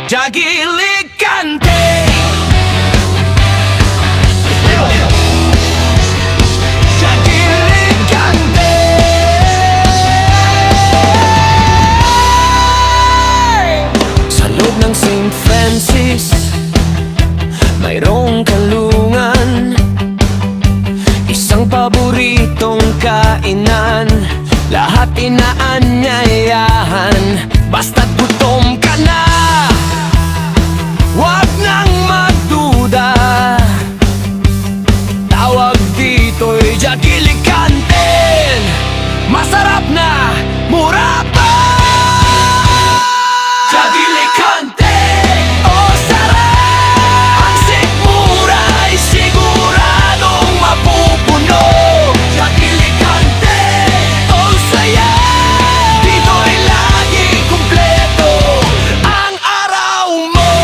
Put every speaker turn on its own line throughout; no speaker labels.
Jagilicante. Jagilicante. Sa loob ng St. Francis mayroong kalungan, isang paboritong kainan, lahat inaanyayahan. Basta't gutom ka na, wag nang magduda. Tawag dito'y Jagilicante. Masarap na, mura pa. Jagilicante, oh sarap. Ang sikmura'y siguradong mapupuno. Jagilicante, oh saya. Dito'y laging kumpleto ang araw mo.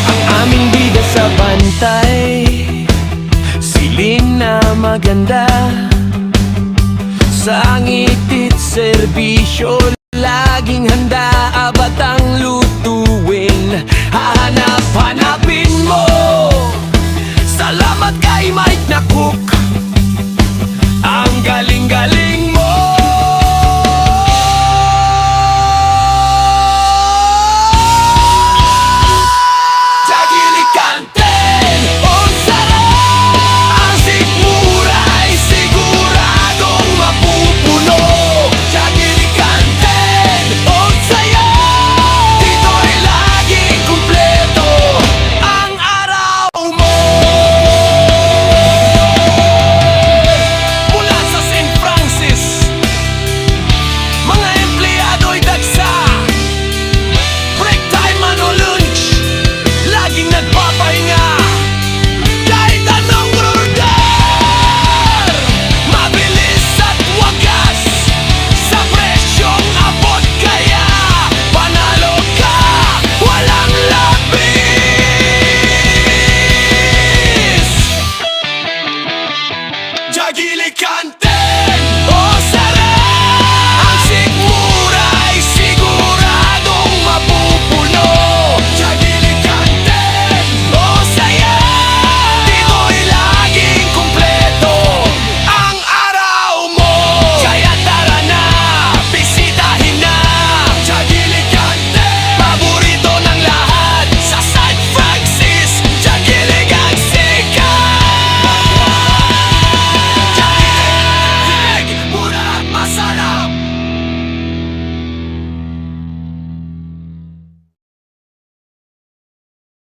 Ang aming bida sa bantay, siling na maganda, sa ngiti't serbisyo laging handa. Abat ang lutuin, hahanap-hanapin mo. Salamat kay Mike na cook, ang galing-galing mo. Jagilicante, oh sarap. Ang sikmura'y siguradong mapupuno. Jagilicante, oh saya. Dito'y laging kumpleto ang araw mo. Mula sa St. Francis, mga empleyado'y dagsa. Break time man o lunch, laging nagpapahinga. Kahit anong order, mabilis at wagas, sa presyong abot. Kaya panalo ka, walang labis. Jagilicante.